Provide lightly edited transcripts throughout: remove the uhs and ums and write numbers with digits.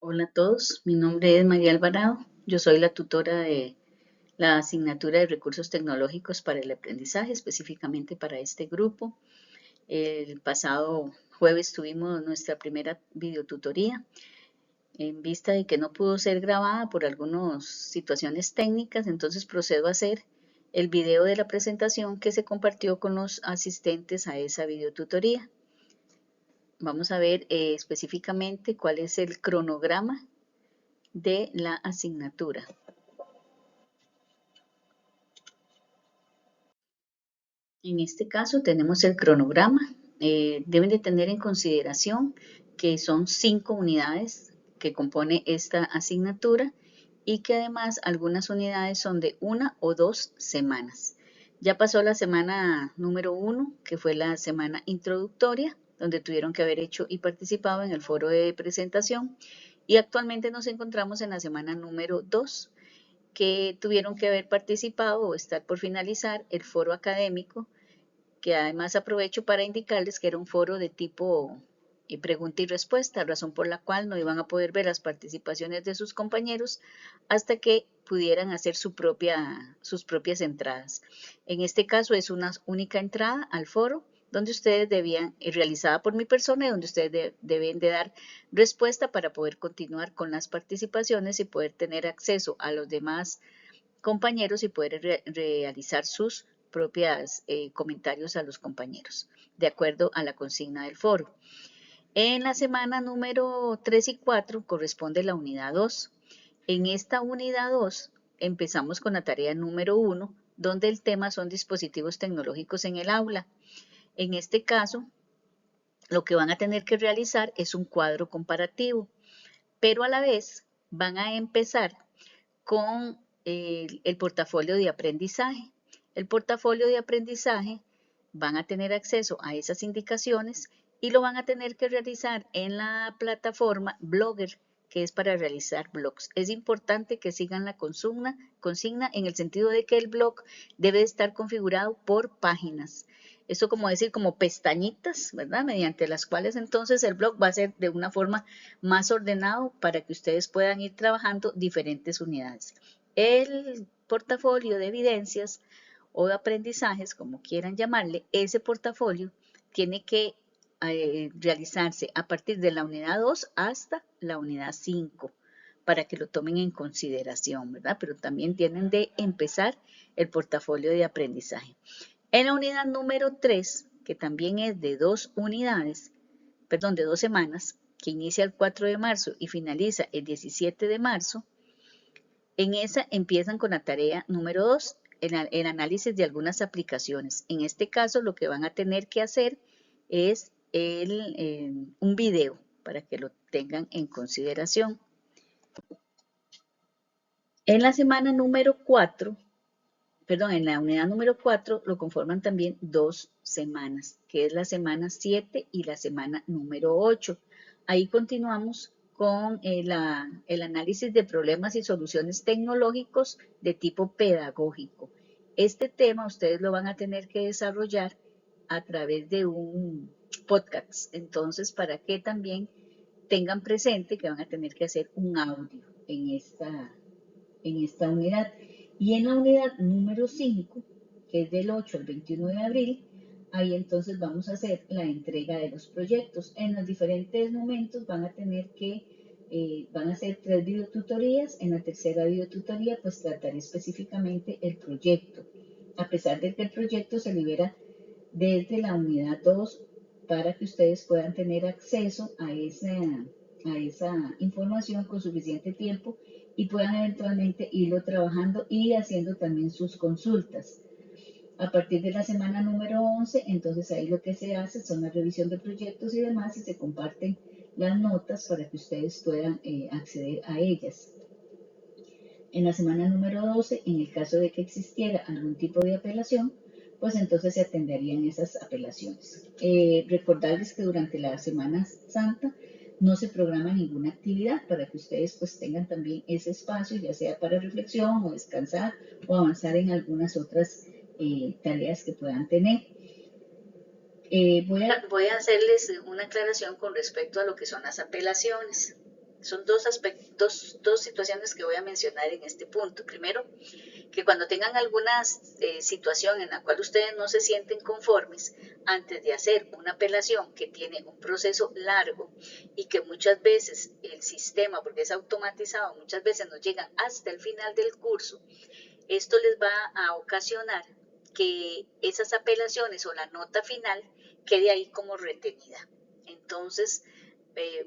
Hola a todos, mi nombre es María Alvarado, yo soy la tutora de la asignatura de recursos tecnológicos para el aprendizaje, específicamente para este grupo. El pasado jueves tuvimos nuestra primera videotutoría en vista de que no pudo ser grabada por algunas situaciones técnicas, entonces procedo a hacer el video de la presentación que se compartió con los asistentes a esa videotutoría. Vamos a ver específicamente cuál es el cronograma de la asignatura. En este caso tenemos el cronograma. Deben de tener en consideración que son 5 unidades que compone esta asignatura y que además algunas unidades son de 1 o 2 semanas. Ya pasó la semana número 1, que fue la semana introductoria, donde tuvieron que haber hecho y participado en el foro de presentación, y actualmente nos encontramos en la semana número 2, que tuvieron que haber participado o estar por finalizar el foro académico, que además aprovecho para indicarles que era un foro de tipo pregunta y respuesta, razón por la cual no iban a poder ver las participaciones de sus compañeros hasta que pudieran hacer sus propias entradas. En este caso es una única entrada al foro donde ustedes debían, realizada por mi persona, y donde ustedes deben de dar respuesta para poder continuar con las participaciones y poder tener acceso a los demás compañeros y poder realizar sus propios comentarios a los compañeros, de acuerdo a la consigna del foro. En la semana número 3 y 4 corresponde la unidad 2. En esta unidad 2 empezamos con la tarea número 1, donde el tema son dispositivos tecnológicos en el aula. En este caso, lo que van a tener que realizar es un cuadro comparativo, pero a la vez van a empezar con el portafolio de aprendizaje. El portafolio de aprendizaje van a tener acceso a esas indicaciones y lo van a tener que realizar en la plataforma Blogger, que es para realizar blogs. Es importante que sigan la consigna en el sentido de que el blog debe estar configurado por páginas. Esto como decir, como pestañitas, ¿verdad? Mediante las cuales entonces el blog va a ser de una forma más ordenado para que ustedes puedan ir trabajando diferentes unidades. El portafolio de evidencias o de aprendizajes, como quieran llamarle, ese portafolio tiene que realizarse a partir de la unidad 2 hasta la unidad 5 para que lo tomen en consideración, ¿verdad? Pero también tienen de empezar el portafolio de aprendizaje. En la unidad número 3, que también es de 2 semanas, que inicia el 4 de marzo y finaliza el 17 de marzo, en esa empiezan con la tarea número 2, el análisis de algunas aplicaciones. En este caso, lo que van a tener que hacer es un video para que lo tengan en consideración. En la semana número 4, en la unidad número 4 lo conforman también 2 semanas, que es la semana 7 y la semana número 8. Ahí continuamos con el análisis de problemas y soluciones tecnológicos de tipo pedagógico. Este tema ustedes lo van a tener que desarrollar a través de un podcast, entonces para que también tengan presente que van a tener que hacer un audio en esta unidad. Y en la unidad número 5, que es del 8 al 21 de abril, ahí entonces vamos a hacer la entrega de los proyectos. En los diferentes momentos van a tener van a hacer 3 videotutorías. En la tercera videotutoría pues trataré específicamente el proyecto. A pesar de que el proyecto se libera desde la unidad 2 para que ustedes puedan tener acceso a esa información con suficiente tiempo y puedan eventualmente irlo trabajando y haciendo también sus consultas. A partir de la semana número 11, entonces ahí lo que se hace son la revisión de proyectos y demás y se comparten las notas para que ustedes puedan acceder a ellas. En la semana número 12, en el caso de que existiera algún tipo de apelación, pues entonces se atenderían esas apelaciones. Recordarles que durante la Semana Santa no se programa ninguna actividad para que ustedes pues tengan también ese espacio, ya sea para reflexión o descansar o avanzar en algunas otras tareas que puedan tener. Voy a hacerles una aclaración con respecto a lo que son las apelaciones. Son dos situaciones que voy a mencionar en este punto. Primero, que cuando tengan alguna situación en la cual ustedes no se sienten conformes, antes de hacer una apelación que tiene un proceso largo y que muchas veces el sistema, porque es automatizado, muchas veces nos llegan hasta el final del curso, esto les va a ocasionar que esas apelaciones o la nota final quede ahí como retenida. Entonces,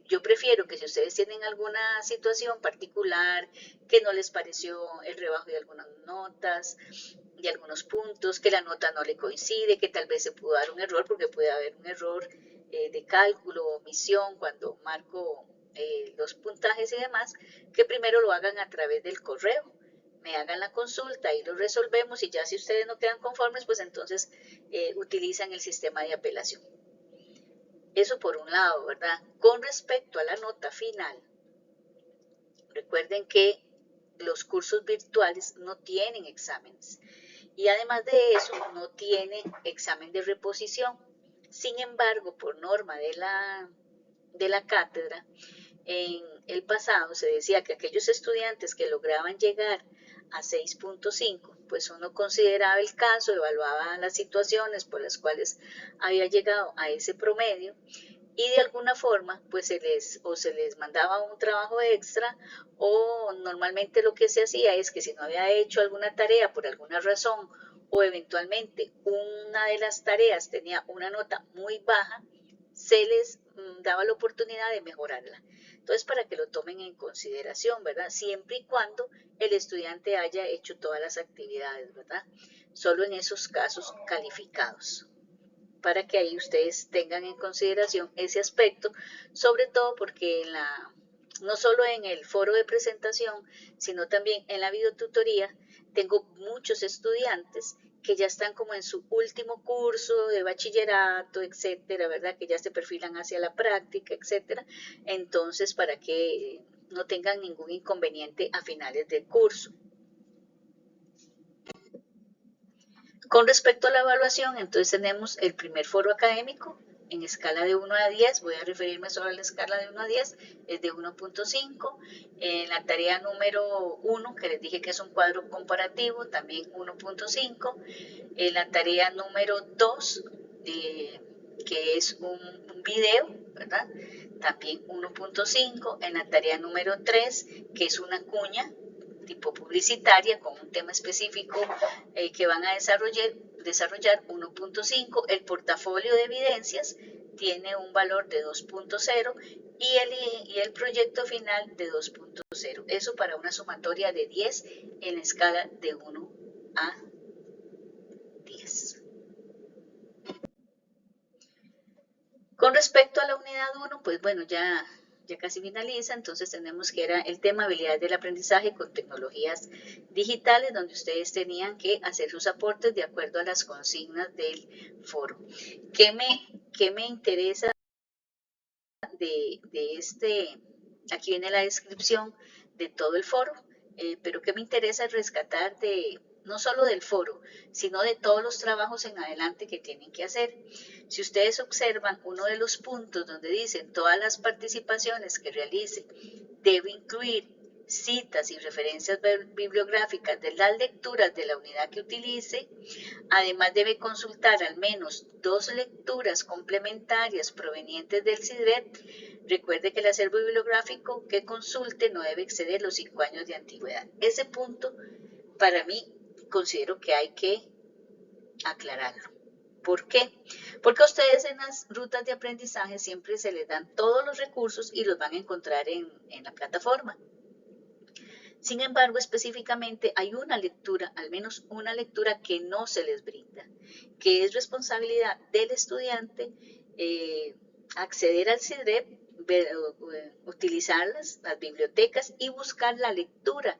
yo prefiero que si ustedes tienen alguna situación particular, que no les pareció el rebajo de algunas notas, de algunos puntos, que la nota no le coincide, que tal vez se pudo dar un error, porque puede haber un error de cálculo o omisión cuando marco los puntajes y demás, que primero lo hagan a través del correo, me hagan la consulta y lo resolvemos, y ya si ustedes no quedan conformes, pues entonces utilizan el sistema de apelación. Eso por un lado, ¿verdad? Con respecto a la nota final, recuerden que los cursos virtuales no tienen exámenes y además de eso no tiene examen de reposición. Sin embargo, por norma de la cátedra, en el pasado se decía que aquellos estudiantes que lograban llegar a 6.5, pues uno consideraba el caso, evaluaba las situaciones por las cuales había llegado a ese promedio y de alguna forma pues se les mandaba un trabajo extra, o normalmente lo que se hacía es que si no había hecho alguna tarea por alguna razón, o eventualmente una de las tareas tenía una nota muy baja, se les daba la oportunidad de mejorarla. Entonces, para que lo tomen en consideración, ¿verdad? Siempre y cuando el estudiante haya hecho todas las actividades, ¿verdad? Solo en esos casos calificados, para que ahí ustedes tengan en consideración ese aspecto, sobre todo porque no solo en el foro de presentación, sino también en la videotutoría, tengo muchos estudiantes que ya están como en su último curso de bachillerato, etcétera, ¿verdad? Que ya se perfilan hacia la práctica, etcétera. Entonces, para que no tengan ningún inconveniente a finales del curso. Con respecto a la evaluación, entonces tenemos el primer foro académico en escala de 1 a 10, voy a referirme solo a la escala de 1 a 10, es de 1.5. En la tarea número 1, que les dije que es un cuadro comparativo, también 1.5. En la tarea número 2, que es un video, ¿verdad? También 1.5. En la tarea número 3, que es una cuña tipo publicitaria con un tema específico que van a desarrollar 1.5. El portafolio de evidencias tiene un valor de 2.0 y el proyecto final de 2.0. Eso para una sumatoria de 10 en la escala de 1 a 10. Con respecto a la unidad 1, pues bueno, ya casi finaliza, entonces tenemos que era el tema habilidades del aprendizaje con tecnologías digitales, donde ustedes tenían que hacer sus aportes de acuerdo a las consignas del foro. ¿Qué me interesa de este? Aquí viene la descripción de todo el foro, pero ¿qué me interesa rescatar de no solo del foro, sino de todos los trabajos en adelante que tienen que hacer? Si ustedes observan uno de los puntos donde dicen todas las participaciones que realice debe incluir citas y referencias bibliográficas de las lecturas de la unidad que utilice. Además debe consultar al menos 2 lecturas complementarias provenientes del CIDRED. Recuerde que el acervo bibliográfico que consulte no debe exceder los 5 años de antigüedad. Ese punto, para mí, considero que hay que aclararlo. ¿Por qué? Porque a ustedes en las rutas de aprendizaje siempre se les dan todos los recursos y los van a encontrar en la plataforma. Sin embargo, específicamente hay una lectura, al menos una lectura que no se les brinda, que es responsabilidad del estudiante acceder al CIDREP, utilizar las bibliotecas y buscar la lectura,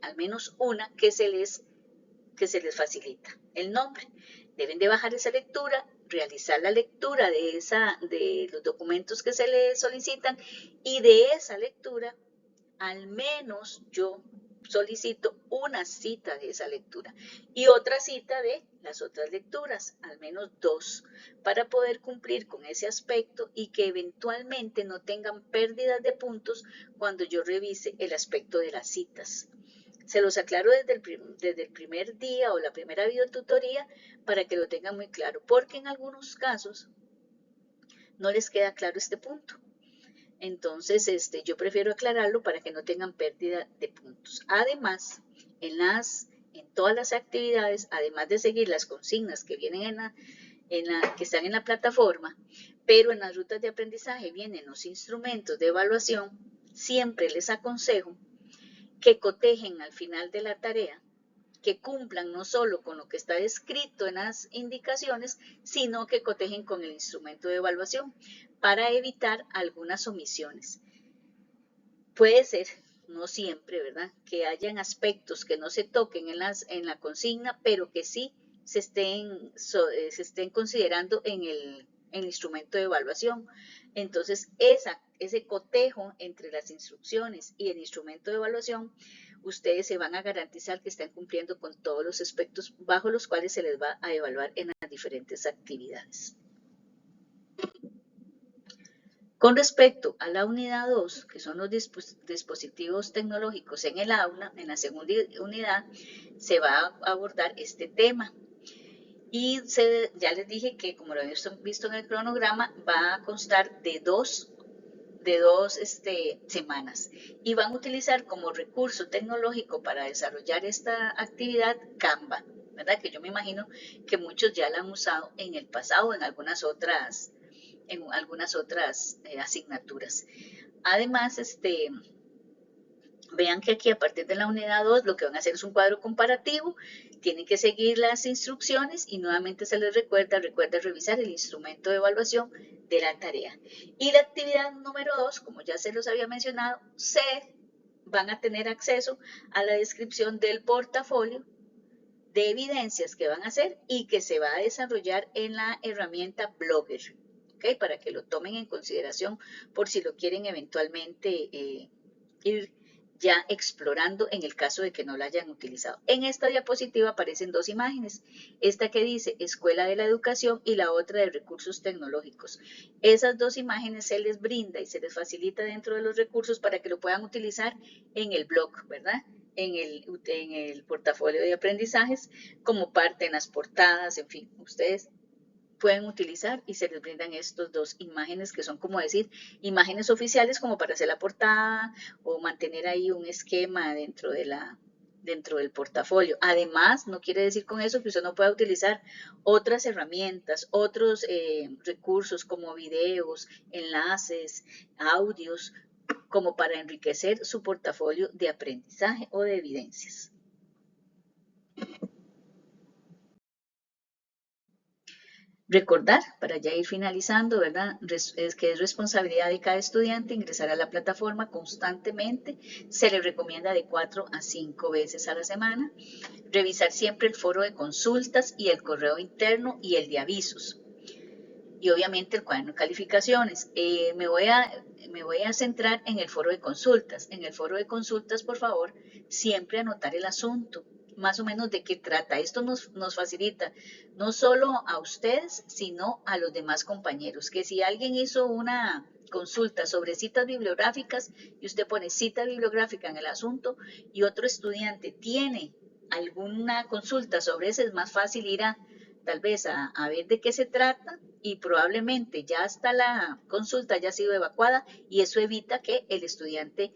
al menos una que se les facilita. El nombre. Deben de bajar esa lectura, realizar la lectura de los documentos que se les solicitan, y de esa lectura al menos yo solicito una cita de esa lectura y otra cita de las otras lecturas, al menos 2, para poder cumplir con ese aspecto y que eventualmente no tengan pérdidas de puntos cuando yo revise el aspecto de las citas. Se los aclaro desde el primer día o la primera videotutoría para que lo tengan muy claro, porque en algunos casos no les queda claro este punto. Entonces, yo prefiero aclararlo para que no tengan pérdida de puntos. Además, en todas las actividades, además de seguir las consignas que vienen que están en la plataforma, pero en las rutas de aprendizaje vienen los instrumentos de evaluación, siempre les aconsejo que cotejen al final de la tarea, que cumplan no solo con lo que está escrito en las indicaciones, sino que cotejen con el instrumento de evaluación para evitar algunas omisiones. Puede ser, no siempre, ¿verdad?, que hayan aspectos que no se toquen en la consigna, pero que sí se estén considerando en el instrumento de evaluación. Entonces, ese cotejo entre las instrucciones y el instrumento de evaluación, ustedes se van a garantizar que están cumpliendo con todos los aspectos bajo los cuales se les va a evaluar en las diferentes actividades. Con respecto a la unidad 2, que son los dispositivos tecnológicos en el aula, en la segunda unidad se va a abordar este tema. Y ya les dije que, como lo habéis visto en el cronograma, va a constar de dos semanas. Y van a utilizar como recurso tecnológico para desarrollar esta actividad Canva, ¿verdad? Que yo me imagino que muchos ya la han usado en el pasado, en algunas otras asignaturas. Además, vean que aquí a partir de la unidad 2 lo que van a hacer es un cuadro comparativo, tienen que seguir las instrucciones y nuevamente se les recuerda revisar el instrumento de evaluación de la tarea. Y la actividad número 2, como ya se los había mencionado, van a tener acceso a la descripción del portafolio de evidencias que van a hacer y que se va a desarrollar en la herramienta Blogger, ¿okay? Para que lo tomen en consideración por si lo quieren eventualmente ir ya explorando en el caso de que no la hayan utilizado. En esta diapositiva aparecen dos imágenes, esta que dice Escuela de la Educación y la otra de Recursos Tecnológicos. Esas dos imágenes se les brinda y se les facilita dentro de los recursos para que lo puedan utilizar en el blog, ¿verdad? En el portafolio de aprendizajes como parte en las portadas, en fin, ustedes pueden utilizar y se les brindan estas dos imágenes que son como decir imágenes oficiales como para hacer la portada o mantener ahí un esquema dentro del portafolio. Además, no quiere decir con eso que usted no pueda utilizar otras herramientas, otros recursos como videos, enlaces, audios, como para enriquecer su portafolio de aprendizaje o de evidencias. Recordar, para ya ir finalizando, ¿verdad? Es que es responsabilidad de cada estudiante ingresar a la plataforma constantemente. Se le recomienda de 4 a 5 veces a la semana. Revisar siempre el foro de consultas y el correo interno y el de avisos. Y obviamente el cuaderno de calificaciones. Me voy a centrar en el foro de consultas. En el foro de consultas, por favor, siempre anotar el asunto, más o menos de qué trata. Esto nos facilita no solo a ustedes, sino a los demás compañeros. Que si alguien hizo una consulta sobre citas bibliográficas y usted pone cita bibliográfica en el asunto y otro estudiante tiene alguna consulta sobre eso, es más fácil ir tal vez a ver de qué se trata y probablemente ya hasta la consulta haya sido evacuada y eso evita que el estudiante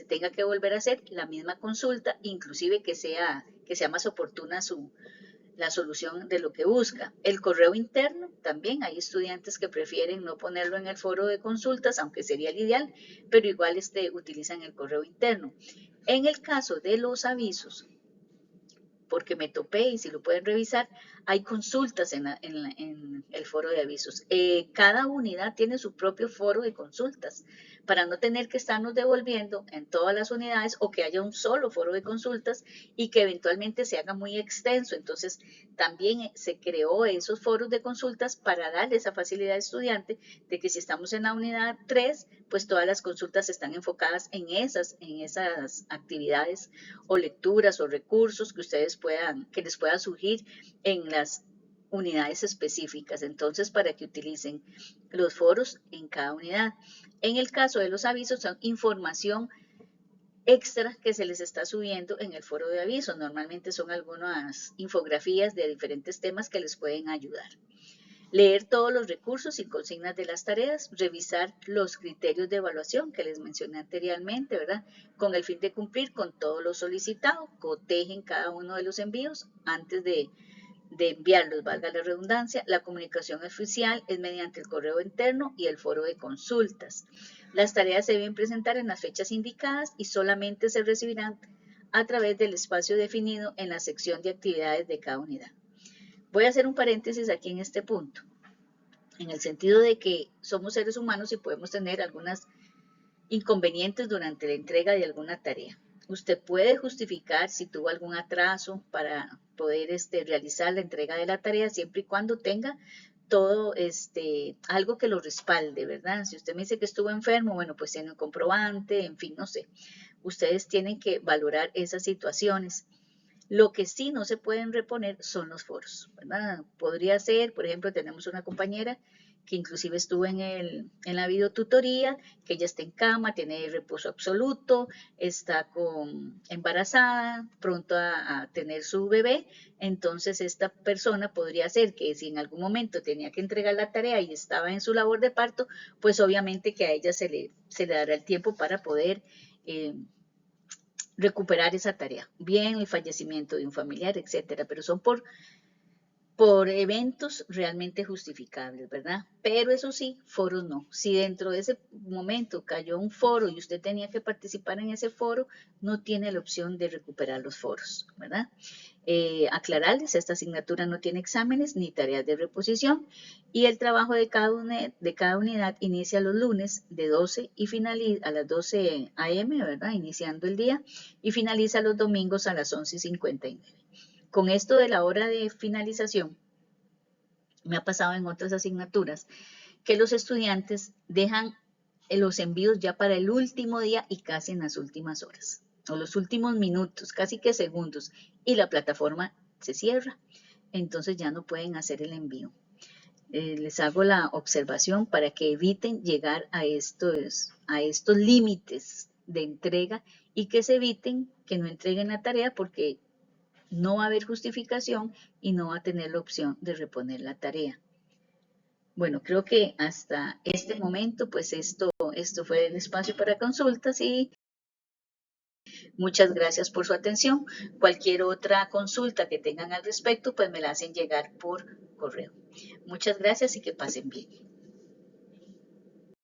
tenga que volver a hacer la misma consulta, inclusive que sea más oportuna la solución de lo que busca. El correo interno también, hay estudiantes que prefieren no ponerlo en el foro de consultas, aunque sería el ideal, pero igual utilizan el correo interno. En el caso de los avisos, porque me topé y si lo pueden revisar, hay consultas en el foro de avisos. Cada unidad tiene su propio foro de consultas para no tener que estarnos devolviendo en todas las unidades o que haya un solo foro de consultas y que eventualmente se haga muy extenso. Entonces, también se creó esos foros de consultas para darle esa facilidad al estudiante de que si estamos en la unidad 3, pues todas las consultas están enfocadas en esas actividades o lecturas o recursos que ustedes que les pueda surgir en las unidades específicas. Entonces, para que utilicen los foros en cada unidad. En el caso de los avisos, son información extra que se les está subiendo en el foro de avisos. Normalmente son algunas infografías de diferentes temas que les pueden ayudar. Leer todos los recursos y consignas de las tareas, revisar los criterios de evaluación que les mencioné anteriormente, ¿verdad? Con el fin de cumplir con todo lo solicitado, cotejen cada uno de los envíos antes de enviarlos, valga la redundancia. La comunicación oficial es mediante el correo interno y el foro de consultas. Las tareas se deben presentar en las fechas indicadas y solamente se recibirán a través del espacio definido en la sección de actividades de cada unidad. Voy a hacer un paréntesis aquí en este punto, en el sentido de que somos seres humanos y podemos tener algunos inconvenientes durante la entrega de alguna tarea. Usted puede justificar si tuvo algún atraso para poder realizar la entrega de la tarea siempre y cuando tenga todo algo que lo respalde, ¿verdad? Si usted me dice que estuvo enfermo, bueno, pues tiene un comprobante, en fin, no sé. Ustedes tienen que valorar esas situaciones. Lo que sí no se pueden reponer son los foros, ¿verdad? Podría ser, por ejemplo, tenemos una compañera que inclusive estuvo en la videotutoría, que ella está en cama, tiene reposo absoluto, está embarazada, pronto a tener su bebé. Entonces esta persona podría ser que si en algún momento tenía que entregar la tarea y estaba en su labor de parto, pues obviamente que a ella se le dará el tiempo para poder recuperar esa tarea, bien el fallecimiento de un familiar, etcétera, pero son por eventos realmente justificables, ¿verdad? Pero eso sí, foros no. Si dentro de ese momento cayó un foro y usted tenía que participar en ese foro, no tiene la opción de recuperar los foros, ¿verdad? Aclararles, esta asignatura no tiene exámenes ni tareas de reposición y el trabajo de cada unidad inicia los lunes de 12 y finaliza a las 12 a.m., ¿verdad? Iniciando el día y finaliza los domingos a las 11:59. Con esto de la hora de finalización, me ha pasado en otras asignaturas que los estudiantes dejan los envíos ya para el último día y casi en las últimas horas, o los últimos minutos, casi que segundos, y la plataforma se cierra, entonces ya no pueden hacer el envío. Les hago la observación para que eviten llegar a estos límites de entrega y que se eviten que no entreguen la tarea porque no va a haber justificación y no va a tener la opción de reponer la tarea. Bueno, creo que hasta este momento, pues esto fue el espacio para consultas y muchas gracias por su atención. Cualquier otra consulta que tengan al respecto, pues me la hacen llegar por correo. Muchas gracias y que pasen bien.